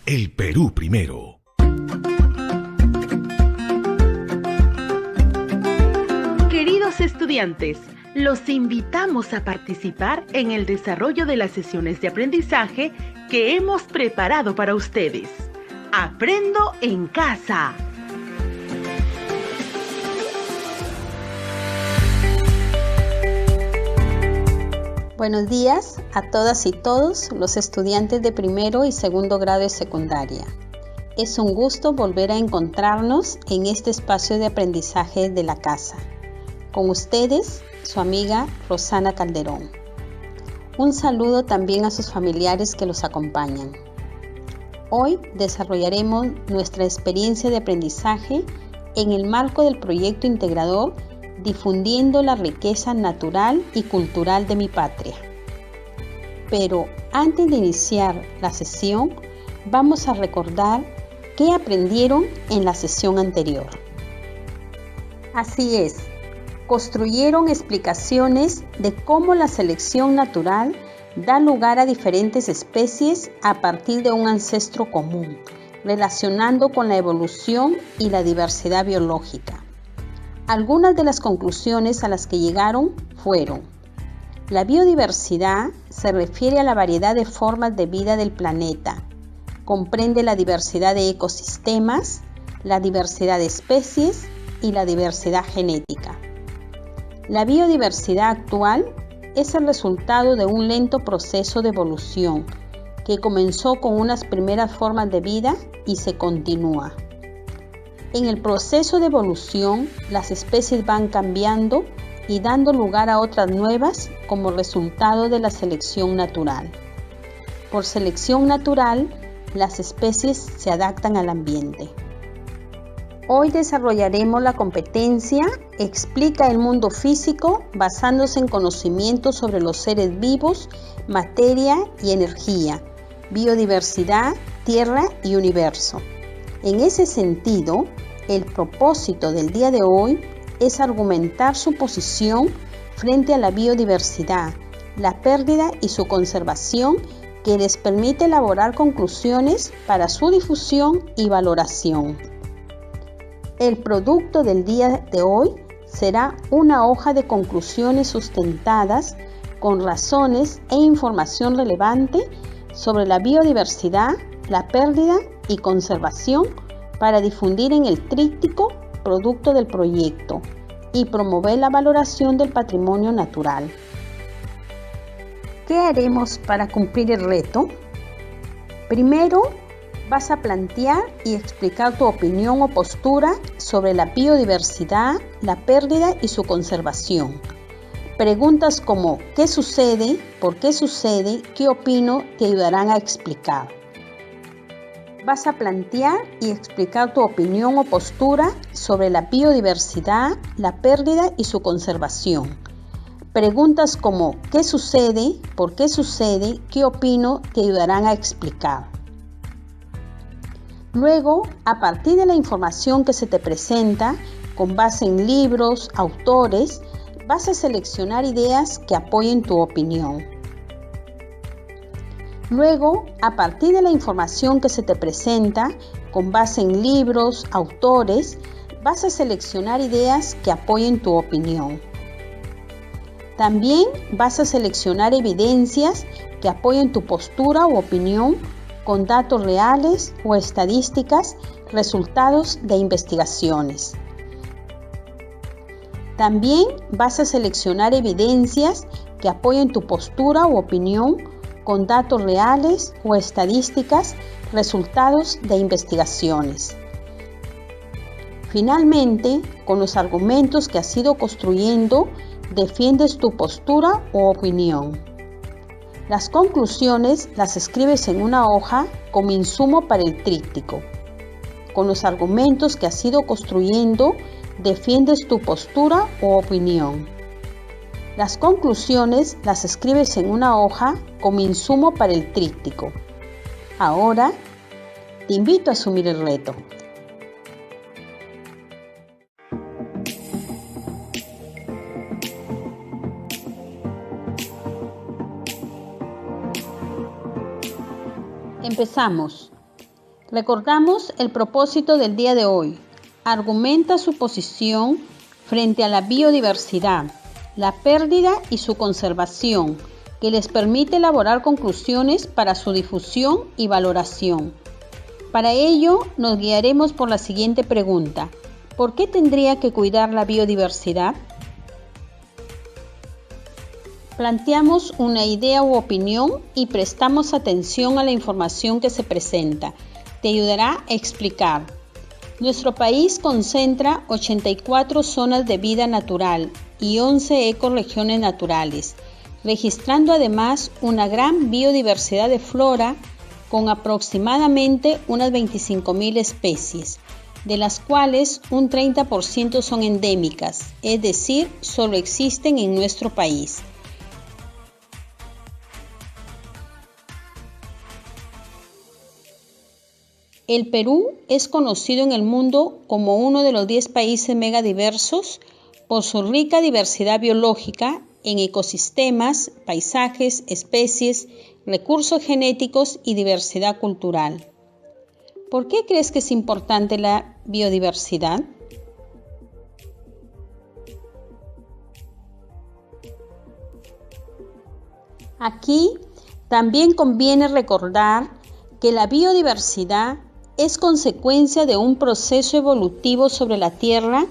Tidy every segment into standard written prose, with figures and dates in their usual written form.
El Perú primero. Queridos estudiantes, los invitamos a participar en el desarrollo de las sesiones de aprendizaje que hemos preparado para ustedes. ¡Aprendo en casa! Buenos días a todas y todos los estudiantes de primero y segundo grado de secundaria. Es un gusto volver a encontrarnos en este espacio de aprendizaje de la casa. Con ustedes, su amiga Rosana Calderón. Un saludo también a sus familiares que los acompañan. Hoy desarrollaremos nuestra experiencia de aprendizaje en el marco del proyecto integrador Difundiendo la riqueza natural y cultural de mi patria. Pero antes de iniciar la sesión, vamos a recordar qué aprendieron en la sesión anterior. Así es, construyeron explicaciones de cómo la selección natural da lugar a diferentes especies a partir de un ancestro común, relacionando con la evolución y la diversidad biológica. Algunas de las conclusiones a las que llegaron fueron: la biodiversidad se refiere a la variedad de formas de vida del planeta. Comprende la diversidad de ecosistemas, la diversidad de especies y la diversidad genética. La biodiversidad actual es el resultado de un lento proceso de evolución que comenzó con unas primeras formas de vida y se continúa. En el proceso de evolución, las especies van cambiando y dando lugar a otras nuevas como resultado de la selección natural. Por selección natural, las especies se adaptan al ambiente. Hoy desarrollaremos la competencia Explica el mundo físico basándose en conocimientos sobre los seres vivos, materia y energía, biodiversidad, tierra y universo. En ese sentido, el propósito del día de hoy es argumentar su posición frente a la biodiversidad, la pérdida y su conservación, que les permite elaborar conclusiones para su difusión y valoración. El producto del día de hoy será una hoja de conclusiones sustentadas con razones e información relevante sobre la biodiversidad, la pérdida y conservación para difundir en el tríptico producto del proyecto y promover la valoración del patrimonio natural. ¿Qué haremos para cumplir el reto? Primero, vas a plantear y explicar tu opinión o postura sobre la biodiversidad, la pérdida y su conservación. Preguntas como ¿qué sucede? ¿Por qué sucede? ¿Qué opino? Te ayudarán a explicar. Vas a plantear y explicar tu opinión o postura sobre la biodiversidad, la pérdida y su conservación. Preguntas como ¿qué sucede? ¿Por qué sucede? ¿Qué opino? Te ayudarán a explicar. Luego, a partir de la información que se te presenta, con base en libros, autores, vas a seleccionar ideas que apoyen tu opinión. Luego, a partir de la información que se te presenta, con base en libros, autores, vas a seleccionar ideas que apoyen tu opinión. También vas a seleccionar evidencias que apoyen tu postura u opinión con datos reales o estadísticas, resultados de investigaciones. También vas a seleccionar evidencias que apoyen tu postura u opinión con datos reales o estadísticas, resultados de investigaciones. Finalmente, con los argumentos que has ido construyendo, defiendes tu postura o opinión. Las conclusiones las escribes en una hoja como insumo para el tríptico. Con los argumentos que has ido construyendo, defiendes tu postura o opinión. Las conclusiones las escribes en una hoja como insumo para el tríptico. Ahora, te invito a asumir el reto. Empezamos. Recordamos el propósito del día de hoy. Argumenta su posición frente a la biodiversidad, la pérdida y su conservación, que les permite elaborar conclusiones para su difusión y valoración. Para ello, nos guiaremos por la siguiente pregunta: ¿por qué tendría que cuidar la biodiversidad? Planteamos una idea u opinión y prestamos atención a la información que se presenta. Te ayudará a explicar. Nuestro país concentra 84 zonas de vida natural y 11 ecorregiones naturales, registrando además una gran biodiversidad de flora con aproximadamente unas 25.000 especies, de las cuales un 30% son endémicas, es decir, solo existen en nuestro país. El Perú es conocido en el mundo como uno de los 10 países megadiversos por su rica diversidad biológica en ecosistemas, paisajes, especies, recursos genéticos y diversidad cultural. ¿Por qué crees que es importante la biodiversidad? Aquí también conviene recordar que la biodiversidad es consecuencia de un proceso evolutivo sobre la Tierra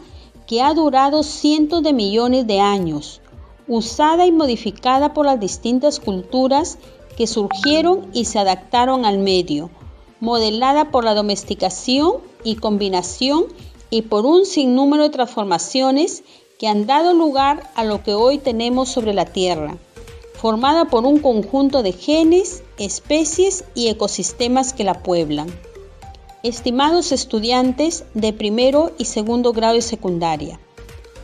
que ha durado cientos de millones de años, usada y modificada por las distintas culturas que surgieron y se adaptaron al medio, modelada por la domesticación y combinación y por un sinnúmero de transformaciones que han dado lugar a lo que hoy tenemos sobre la Tierra, formada por un conjunto de genes, especies y ecosistemas que la pueblan. Estimados estudiantes de primero y segundo grado de secundaria,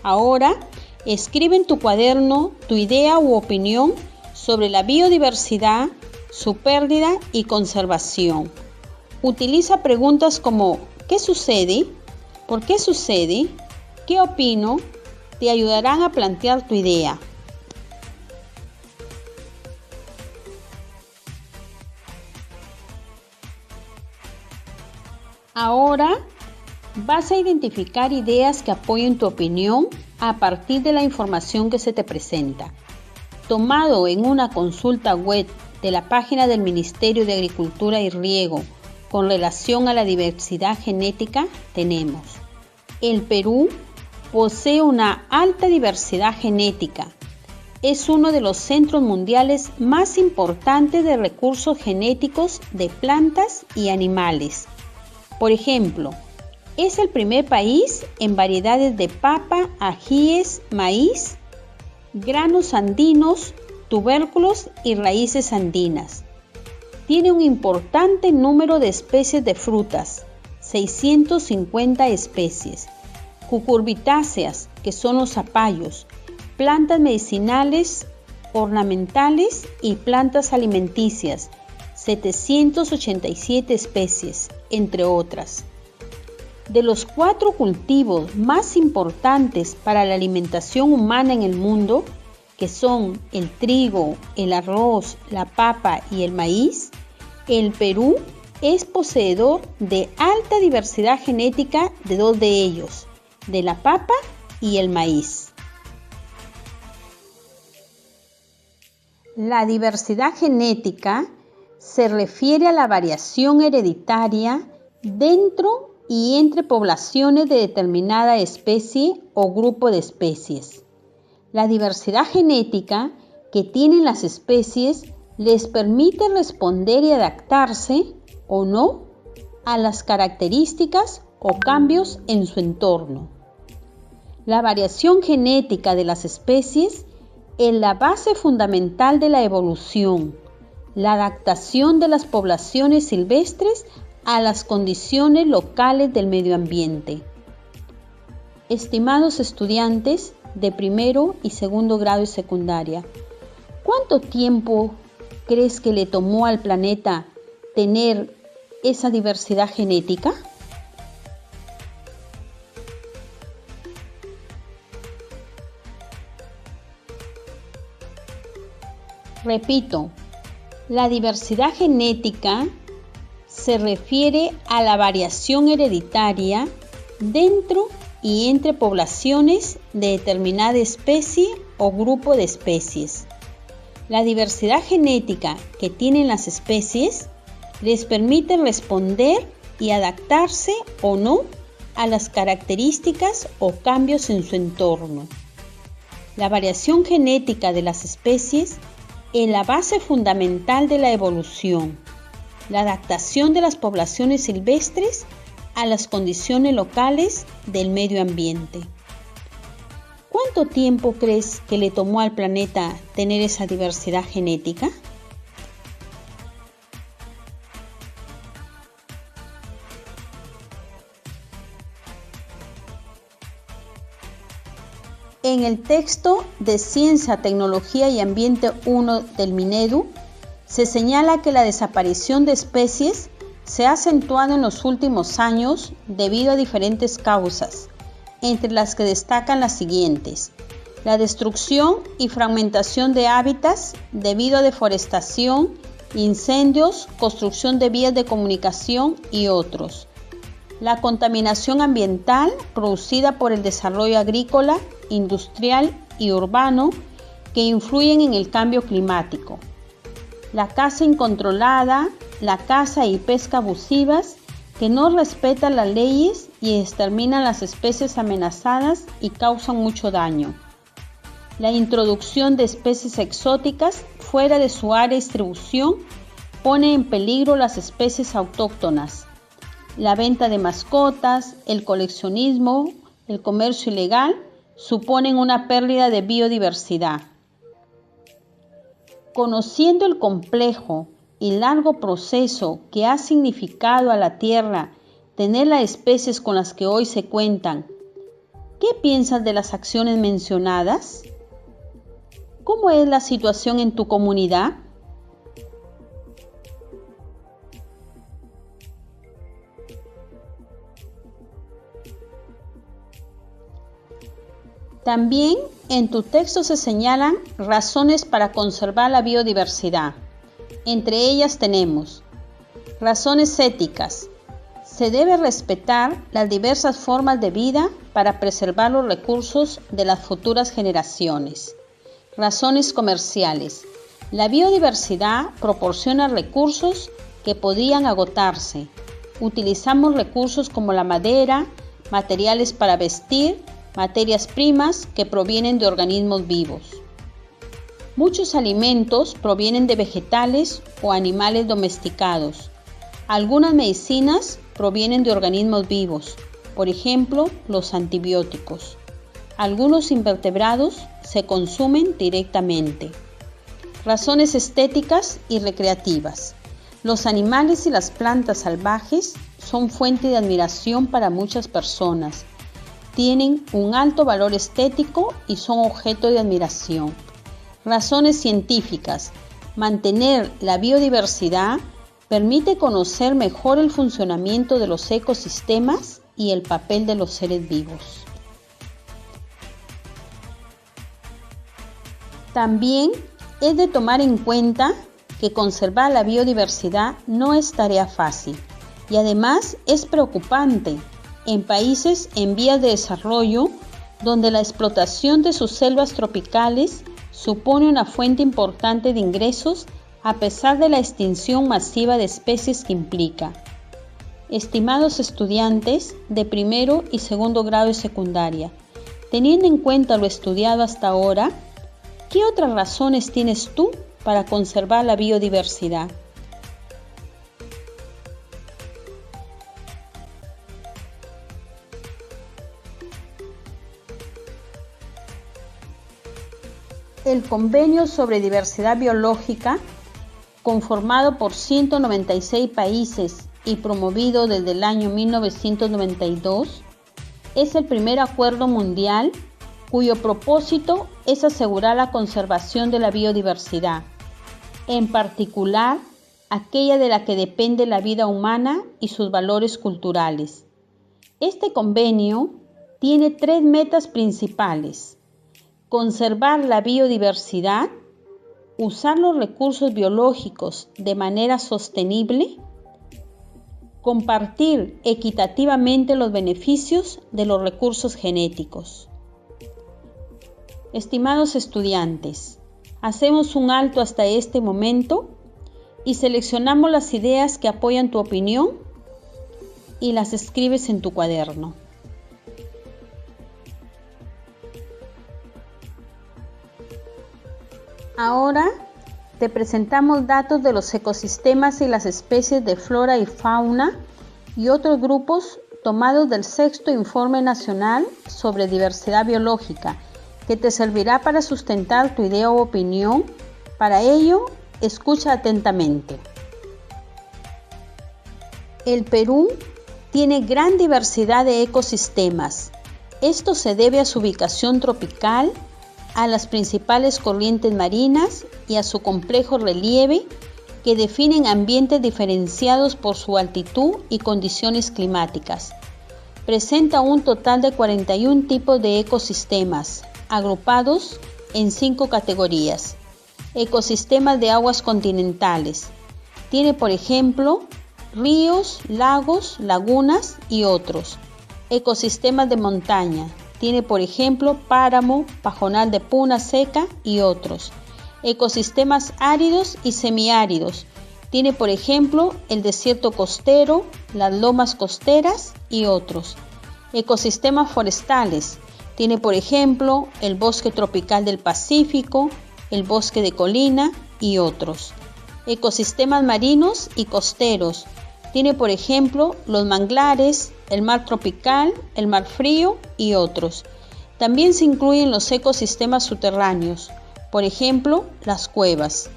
ahora escribe en tu cuaderno tu idea u opinión sobre la biodiversidad, su pérdida y conservación. Utiliza preguntas como ¿qué sucede? ¿Por qué sucede? ¿Qué opino? Te ayudarán a plantear tu idea. Ahora vas a identificar ideas que apoyen tu opinión a partir de la información que se te presenta. Tomado en una consulta web de la página del Ministerio de Agricultura y Riego con relación a la diversidad genética, tenemos: el Perú posee una alta diversidad genética. Es uno de los centros mundiales más importantes de recursos genéticos de plantas y animales. Por ejemplo, es el primer país en variedades de papa, ajíes, maíz, granos andinos, tubérculos y raíces andinas. Tiene un importante número de especies de frutas, 650 especies, cucurbitáceas, que son los zapallos, plantas medicinales, ornamentales y plantas alimenticias, 787 especies, entre otras. De los 4 cultivos más importantes para la alimentación humana en el mundo, que son el trigo, el arroz, la papa y el maíz, el Perú es poseedor de alta diversidad genética de 2 de ellos, de la papa y el maíz. La diversidad genética se refiere a la variación hereditaria dentro y entre poblaciones de determinada especie o grupo de especies. La diversidad genética que tienen las especies les permite responder y adaptarse o no a las características o cambios en su entorno. La variación genética de las especies es la base fundamental de la evolución, la adaptación de las poblaciones silvestres a las condiciones locales del medio ambiente. Estimados estudiantes de primero y segundo grado de secundaria, ¿cuánto tiempo crees que le tomó al planeta tener esa diversidad genética? Repito, la diversidad genética se refiere a la variación hereditaria dentro y entre poblaciones de determinada especie o grupo de especies. La diversidad genética que tienen las especies les permite responder y adaptarse o no a las características o cambios en su entorno. La variación genética de las especies es la base fundamental de la evolución, la adaptación de las poblaciones silvestres a las condiciones locales del medio ambiente. ¿Cuánto tiempo crees que le tomó al planeta tener esa diversidad genética? En el texto de Ciencia, Tecnología y Ambiente 1 del Minedu, se señala que la desaparición de especies se ha acentuado en los últimos años debido a diferentes causas, entre las que destacan las siguientes: la destrucción y fragmentación de hábitats debido a deforestación, incendios, construcción de vías de comunicación y otros; la contaminación ambiental producida por el desarrollo agrícola, industrial y urbano que influyen en el cambio climático; la caza incontrolada, la caza y pesca abusivas que no respetan las leyes y exterminan las especies amenazadas y causan mucho daño; la introducción de especies exóticas fuera de su área de distribución pone en peligro las especies autóctonas; la venta de mascotas, el coleccionismo, el comercio ilegal suponen una pérdida de biodiversidad. Conociendo el complejo y largo proceso que ha significado a la Tierra tener las especies con las que hoy se cuentan, ¿qué piensas de las acciones mencionadas? ¿Cómo es la situación en tu comunidad? También en tu texto se señalan razones para conservar la biodiversidad. Entre ellas tenemos razones éticas. Se debe respetar las diversas formas de vida para preservar los recursos de las futuras generaciones. Razones comerciales. La biodiversidad proporciona recursos que podrían agotarse. Utilizamos recursos como la madera, materiales para vestir, materias primas que provienen de organismos vivos. Muchos alimentos provienen de vegetales o animales domesticados. Algunas medicinas provienen de organismos vivos, por ejemplo, los antibióticos. Algunos invertebrados se consumen directamente. Razones estéticas y recreativas. Los animales y las plantas salvajes son fuente de admiración para muchas personas. Tienen un alto valor estético y son objeto de admiración. Razones científicas. Mantener la biodiversidad permite conocer mejor el funcionamiento de los ecosistemas y el papel de los seres vivos. También es de tomar en cuenta que conservar la biodiversidad no es tarea fácil y además es preocupante en países en vías de desarrollo, donde la explotación de sus selvas tropicales supone una fuente importante de ingresos a pesar de la extinción masiva de especies que implica. Estimados estudiantes de primero y segundo grado de secundaria, teniendo en cuenta lo estudiado hasta ahora, ¿qué otras razones tienes tú para conservar la biodiversidad? El Convenio sobre Diversidad Biológica, conformado por 196 países y promovido desde el año 1992, es el primer acuerdo mundial cuyo propósito es asegurar la conservación de la biodiversidad, en particular aquella de la que depende la vida humana y sus valores culturales. Este convenio tiene 3 metas principales: conservar la biodiversidad, usar los recursos biológicos de manera sostenible, Compartir equitativamente los beneficios de los recursos genéticos. Estimados estudiantes, hacemos un alto hasta este momento y seleccionamos las ideas que apoyan tu opinión y las escribes en tu cuaderno. Ahora te presentamos datos de los ecosistemas y las especies de flora y fauna y otros grupos tomados del 6º Informe Nacional sobre Diversidad Biológica, que te servirá para sustentar tu idea o opinión. Para ello, escucha atentamente. El Perú tiene gran diversidad de ecosistemas. Esto se debe a su ubicación tropical, a las principales corrientes marinas y a su complejo relieve que definen ambientes diferenciados por su altitud y condiciones climáticas. Presenta un total de 41 tipos de ecosistemas, agrupados en 5 categorías. Ecosistemas de aguas continentales. Tiene, por ejemplo, ríos, lagos, lagunas y otros. Ecosistemas de montaña. Tiene, por ejemplo, páramo, pajonal de puna seca y otros. Ecosistemas áridos y semiáridos. Tiene, por ejemplo, el desierto costero, las lomas costeras y otros. Ecosistemas forestales. Tiene, por ejemplo, el bosque tropical del Pacífico, el bosque de colina y otros. Ecosistemas marinos y costeros. Tiene, por ejemplo, los manglares, el mar tropical, el mar frío y otros. También se incluyen los ecosistemas subterráneos, por ejemplo, las cuevas.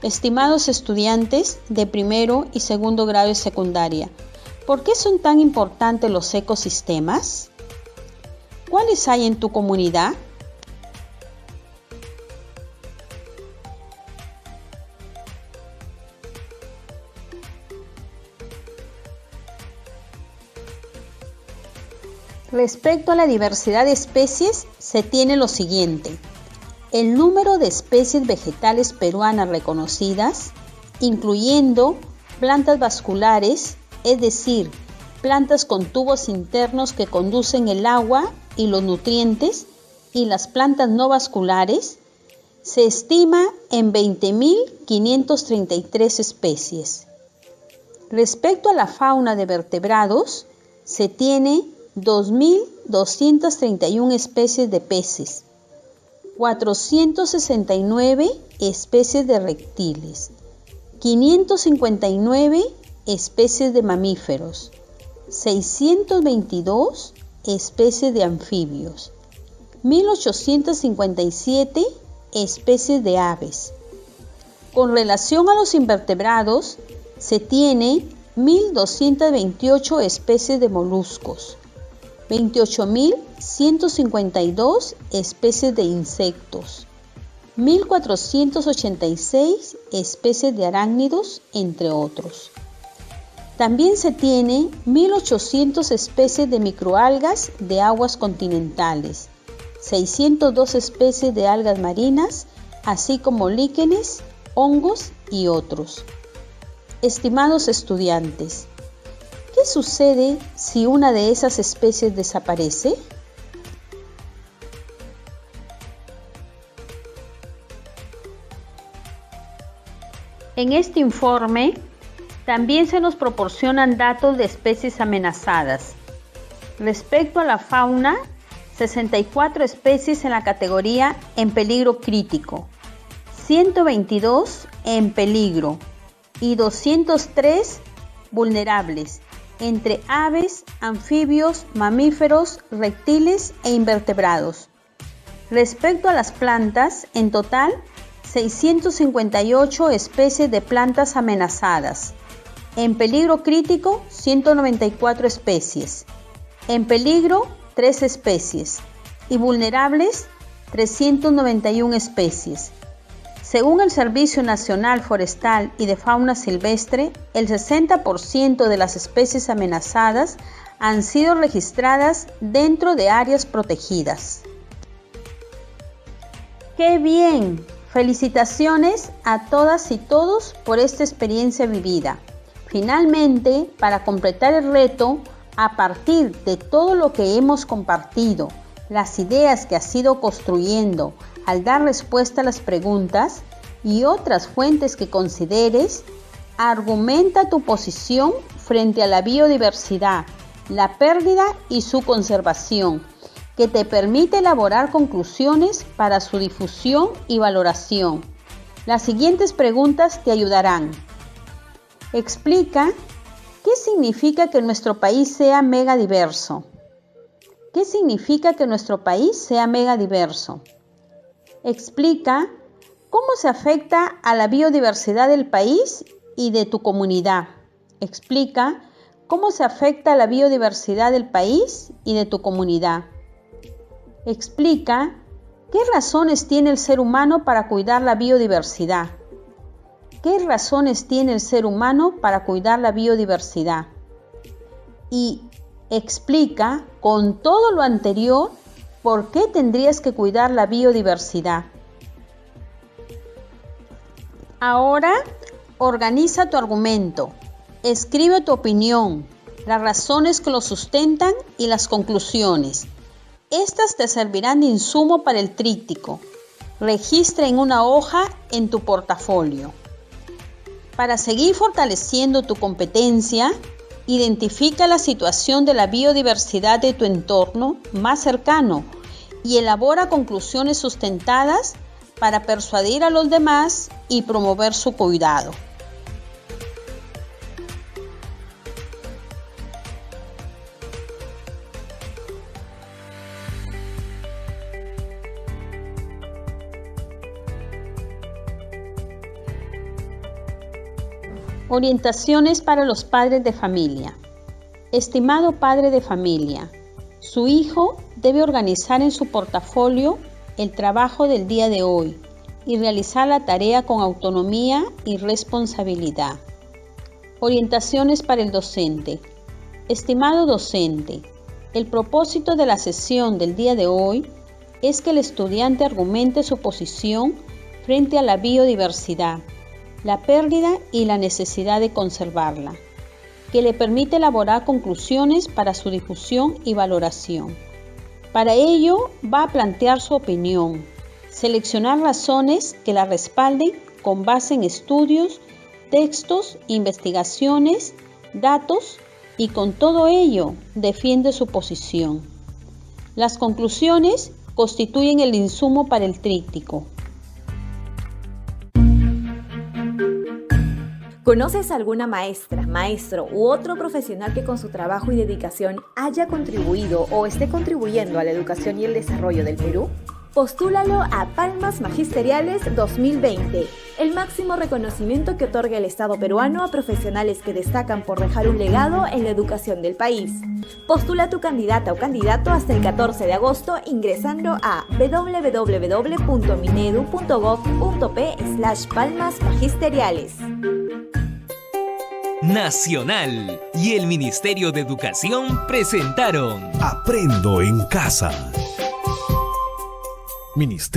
Estimados estudiantes de primero y segundo grado de secundaria, ¿por qué son tan importantes los ecosistemas? ¿Cuáles hay en tu comunidad? Respecto a la diversidad de especies, se tiene lo siguiente. El número de especies vegetales peruanas reconocidas, incluyendo plantas vasculares, es decir, plantas con tubos internos que conducen el agua y los nutrientes, y las plantas no vasculares, se estima en 20.533 especies. Respecto a la fauna de vertebrados, se tiene 2.231 especies de peces, 469 especies de reptiles, 559 especies de mamíferos, 622 especies de anfibios, 1.857 especies de aves. Con relación a los invertebrados, se tiene 1.228 especies de moluscos, 28.152 especies de insectos, 1.486 especies de arácnidos, entre otros. También se tiene 1.800 especies de microalgas de aguas continentales, 602 especies de algas marinas, así como líquenes, hongos y otros. Estimados estudiantes, ¿qué sucede si una de esas especies desaparece? En este informe también se nos proporcionan datos de especies amenazadas. Respecto a la fauna, 64 especies en la categoría en peligro crítico, 122 en peligro y 203 vulnerables, entre aves, anfibios, mamíferos, reptiles e invertebrados. Respecto a las plantas, en total, 658 especies de plantas amenazadas. En peligro crítico, 194 especies. En peligro, 3 especies. Y vulnerables, 391 especies. Según el Servicio Nacional Forestal y de Fauna Silvestre, el 60% de las especies amenazadas han sido registradas dentro de áreas protegidas. ¡Qué bien! Felicitaciones a todas y todos por esta experiencia vivida. Finalmente, para completar el reto, a partir de todo lo que hemos compartido, las ideas que has ido construyendo al dar respuesta a las preguntas y otras fuentes que consideres, argumenta tu posición frente a la biodiversidad, la pérdida y su conservación, que te permite elaborar conclusiones para su difusión y valoración. Las siguientes preguntas te ayudarán. Explica qué significa que nuestro país sea megadiverso. ¿Qué significa que nuestro país sea megadiverso? Explica cómo se afecta a la biodiversidad del país y de tu comunidad. Explica cómo se afecta a la biodiversidad del país y de tu comunidad. Explica qué razones tiene el ser humano para cuidar la biodiversidad. ¿Qué razones tiene el ser humano para cuidar la biodiversidad? Y explica con todo lo anterior por qué tendrías que cuidar la biodiversidad. Ahora, organiza tu argumento. Escribe tu opinión, las razones que lo sustentan y las conclusiones. Estas te servirán de insumo para el tríptico. Registra en una hoja en tu portafolio. Para seguir fortaleciendo tu competencia, identifica la situación de la biodiversidad de tu entorno más cercano y elabora conclusiones sustentadas para persuadir a los demás y promover su cuidado. Orientaciones para los padres de familia. Estimado padre de familia, su hijo debe organizar en su portafolio el trabajo del día de hoy y realizar la tarea con autonomía y responsabilidad. Orientaciones para el docente. Estimado docente, el propósito de la sesión del día de hoy es que el estudiante argumente su posición frente a la biodiversidad, la pérdida y la necesidad de conservarla, que le permite elaborar conclusiones para su difusión y valoración. Para ello, va a plantear su opinión, seleccionar razones que la respalden con base en estudios, textos, investigaciones, datos y con todo ello defiende su posición. Las conclusiones constituyen el insumo para el tríptico. ¿Conoces alguna maestra, maestro u otro profesional que con su trabajo y dedicación haya contribuido o esté contribuyendo a la educación y el desarrollo del Perú? Postúlalo a Palmas Magisteriales 2020, el máximo reconocimiento que otorga el Estado peruano a profesionales que destacan por dejar un legado en la educación del país. Postula tu candidata o candidato hasta el 14 de agosto ingresando a www.minedu.gov.p/palmasmagisteriales. Nacional y el Ministerio de Educación presentaron Aprendo en Casa. Ministerio